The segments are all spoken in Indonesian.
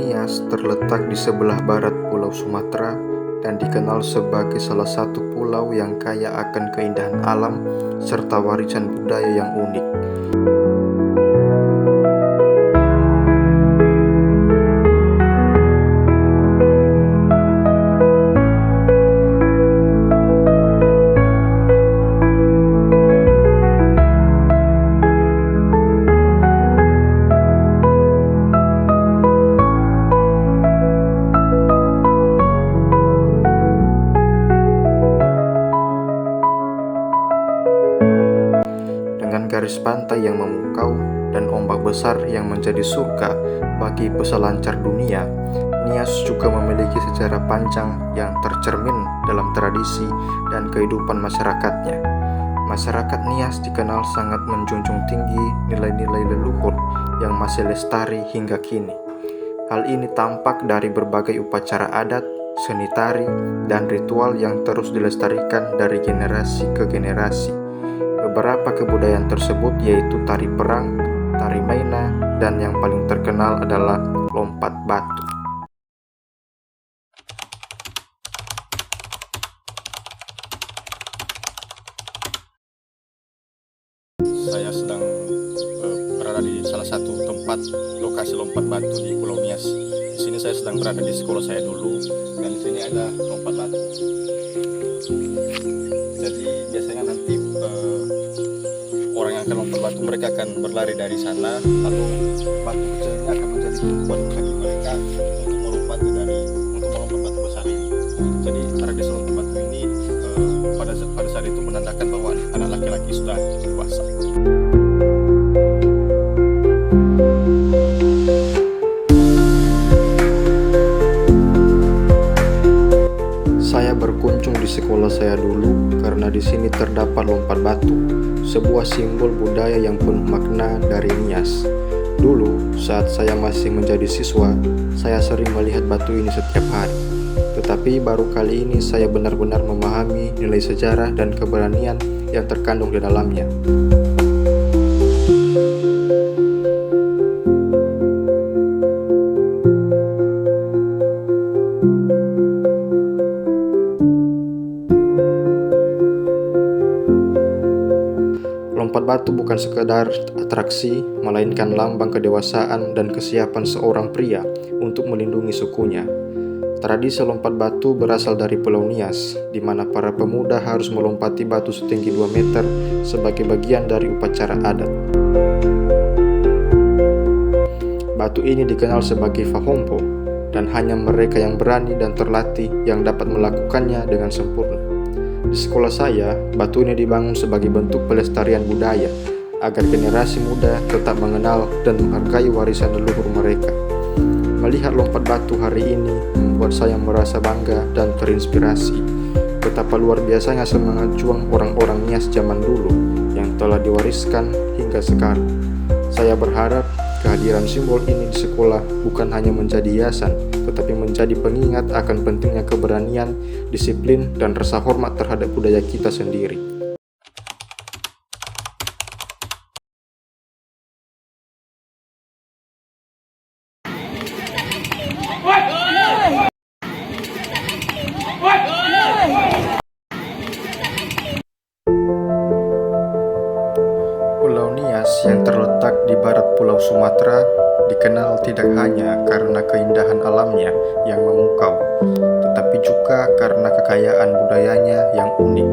Nias terletak di sebelah barat Pulau Sumatera dan dikenal sebagai salah satu pulau yang kaya akan keindahan alam serta warisan budaya yang unik. Dengan garis pantai yang memukau dan ombak besar yang menjadi surga bagi peselancar dunia, Nias juga memiliki sejarah panjang yang tercermin dalam tradisi dan kehidupan masyarakatnya. Masyarakat Nias dikenal sangat menjunjung tinggi nilai-nilai leluhur yang masih lestari hingga kini. Hal ini tampak dari berbagai upacara adat, seni tari, dan ritual yang terus dilestarikan dari generasi ke generasi. Beberapa kebudayaan tersebut yaitu tari perang, tari maina, dan yang paling terkenal adalah lompat batu. Saya sedang berada di salah satu tempat lokasi lompat batu di Pulau Nias. Di sini saya sedang berada di sekolah saya dulu, dan di sini ada lompat batu. Jadi biasanya nanti orang yang akan lompat batu, mereka akan berlari dari sana, lalu batu kecil ini akan menjadi tumpuan kaki mereka untuk melompat batu besar ini. Jadi tradisi lompat batu ini pada saat itu menandakan bahwa anak laki-laki sudah dewasa. Saya berkunjung di sekolah saya dulu karena di sini terdapat lompat batu, sebuah simbol budaya yang penuh makna dari Nias. Dulu, saat saya masih menjadi siswa, saya sering melihat batu ini setiap hari. Tetapi baru kali ini saya benar-benar memahami nilai sejarah dan keberanian yang terkandung di dalamnya. Lompat batu bukan sekedar atraksi, melainkan lambang kedewasaan dan kesiapan seorang pria untuk melindungi sukunya. Tradisi lompat batu berasal dari Pulau Nias, di mana para pemuda harus melompati batu setinggi 2 meter sebagai bagian dari upacara adat. Batu ini dikenal sebagai fahompo, dan hanya mereka yang berani dan terlatih yang dapat melakukannya dengan sempurna. Di sekolah saya, batu ini dibangun sebagai bentuk pelestarian budaya, agar generasi muda tetap mengenal dan menghargai warisan leluhur mereka. Melihat lompat batu hari ini membuat saya merasa bangga dan terinspirasi. Betapa luar biasanya semangat juang orang-orang Nias zaman dulu yang telah diwariskan hingga sekarang. Saya berharap kehadiran simbol ini di sekolah bukan hanya menjadi hiasan, tetapi menjadi pengingat akan pentingnya keberanian, disiplin, dan rasa hormat terhadap budaya kita sendiri. Pulau Nias yang terletak di barat Pulau Sumatera dikenal tidak hanya karena keindahan alamnya yang memukau, tetapi juga karena kekayaan budayanya yang unik.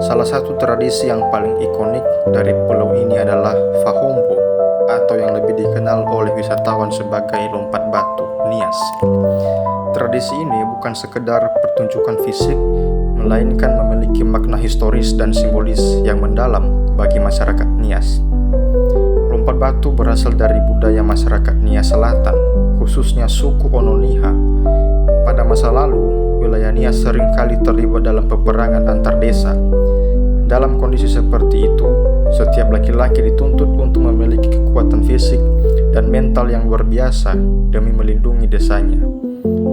Salah satu tradisi yang paling ikonik dari pulau ini adalah fahompo, atau yang lebih dikenal oleh wisatawan sebagai lompat batu Nias. Tradisi ini bukan sekedar pertunjukan fisik, melainkan memiliki makna historis dan simbolis yang mendalam bagi masyarakat Nias. Lompat batu berasal dari budaya masyarakat Nias Selatan, khususnya suku Ononiha. Pada masa lalu, wilayah Nias seringkali terlibat dalam peperangan antar desa. Dalam kondisi seperti itu, setiap laki-laki dituntut untuk memiliki kekuatan fisik dan mental yang luar biasa demi melindungi desanya.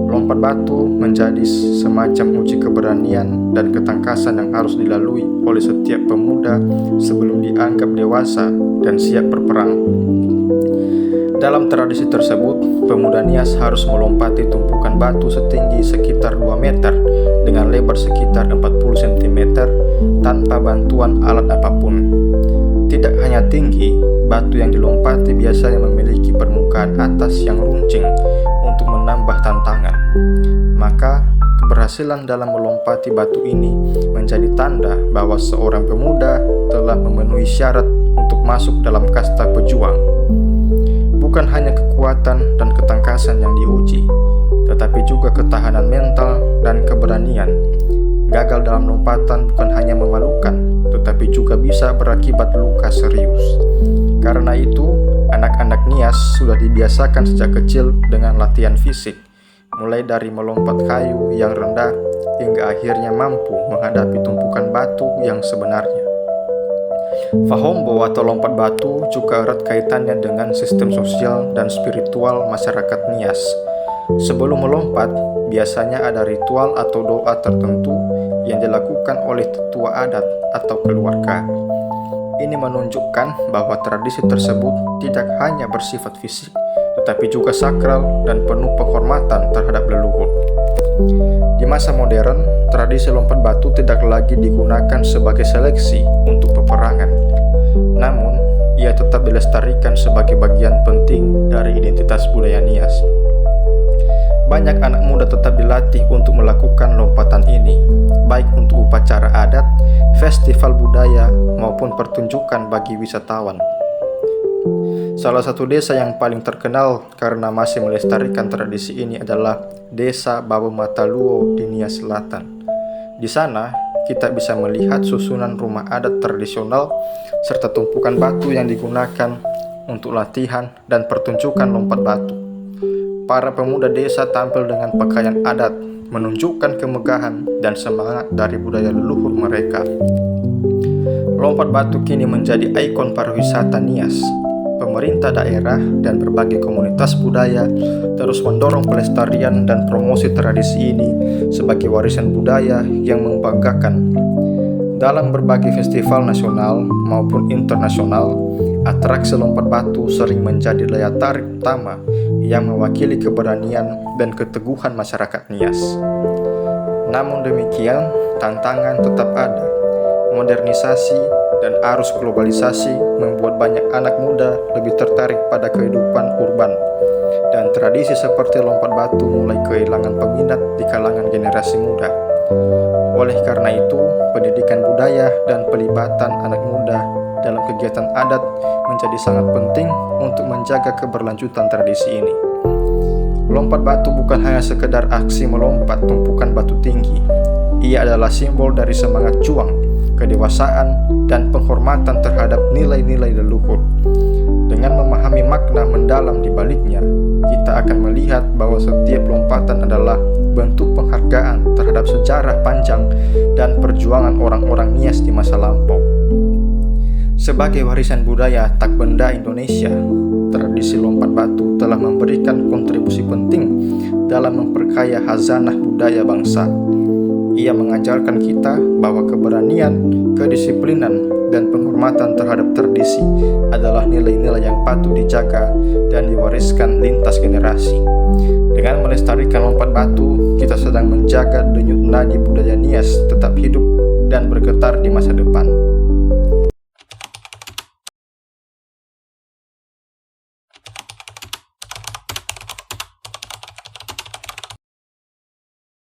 Lompat batu menjadi semacam uji keberanian dan ketangkasan yang harus dilalui oleh setiap pemuda sebelum dianggap dewasa dan siap berperang. Dalam tradisi tersebut, pemuda Nias harus melompati tumpukan batu setinggi sekitar 2 meter dengan lebar sekitar 40 cm tanpa bantuan alat apapun. Tidak hanya tinggi, batu yang dilompati biasanya memiliki permukaan atas yang runcing untuk menambah tantangan. Maka, keberhasilan dalam melompati batu ini menjadi tanda bahwa seorang pemuda telah memenuhi syarat untuk masuk dalam kasta pejuang. Bukan hanya kekuatan dan ketangkasan yang diuji, tetapi juga ketahanan mental dan keberanian. Gagal dalam lompatan bukan hanya memalukan, tetapi juga bisa berakibat luka serius. Karena itu, anak-anak Nias sudah dibiasakan sejak kecil dengan latihan fisik, mulai dari melompat kayu yang rendah hingga akhirnya mampu menghadapi tumpukan batu yang sebenarnya. Fahombo atau lompat batu juga erat kaitannya dengan sistem sosial dan spiritual masyarakat Nias. Sebelum melompat, biasanya ada ritual atau doa tertentu yang dilakukan oleh tetua adat atau keluarga. Ini menunjukkan bahwa tradisi tersebut tidak hanya bersifat fisik, tetapi juga sakral dan penuh penghormatan terhadap leluhur. Di masa modern, tradisi lompat batu tidak lagi digunakan sebagai seleksi untuk peperangan. Namun, ia tetap dilestarikan sebagai bagian penting dari identitas budaya Nias. Banyak anak muda tetap dilatih untuk melakukan lompatan ini, baik untuk upacara adat, festival budaya, maupun pertunjukan bagi wisatawan. Salah satu desa yang paling terkenal karena masih melestarikan tradisi ini adalah Desa Babo Mataluo di Nias Selatan. Di sana, kita bisa melihat susunan rumah adat tradisional serta tumpukan batu yang digunakan untuk latihan dan pertunjukan lompat batu. Para pemuda desa tampil dengan pakaian adat, menunjukkan kemegahan dan semangat dari budaya leluhur mereka. Lompat batu kini menjadi ikon pariwisata Nias. Pemerintah daerah dan berbagai komunitas budaya terus mendorong pelestarian dan promosi tradisi ini sebagai warisan budaya yang membanggakan. Dalam berbagai festival nasional maupun internasional, atraksi lompat batu sering menjadi daya tarik utama yang mewakili keberanian dan keteguhan masyarakat Nias. Namun demikian, tantangan tetap ada. Modernisasi dan arus globalisasi membuat banyak anak muda lebih tertarik pada kehidupan urban, dan tradisi seperti lompat batu mulai kehilangan peminat di kalangan generasi muda. Oleh karena itu, pendidikan budaya dan pelibatan anak muda dalam kegiatan adat menjadi sangat penting untuk menjaga keberlanjutan tradisi ini. Lompat batu bukan hanya sekedar aksi melompat tumpukan batu tinggi. Ia adalah simbol dari semangat juang, kedewasaan, dan penghormatan terhadap nilai-nilai leluhur. Dengan memahami makna mendalam di baliknya, kita akan melihat bahwa setiap lompatan adalah bentuk penghargaan terhadap sejarah panjang dan perjuangan orang-orang Nias di masa lampau. Sebagai warisan budaya tak benda Indonesia, tradisi lompat batu telah memberikan kontribusi penting dalam memperkaya khazanah budaya bangsa. Ia mengajarkan kita bahwa keberanian, kedisiplinan, dan penghormatan terhadap tradisi adalah nilai-nilai yang patut dijaga dan diwariskan lintas generasi. Dengan melestarikan lompat batu, kita sedang menjaga denyut nadi budaya Nias tetap hidup dan bergetar di masa depan.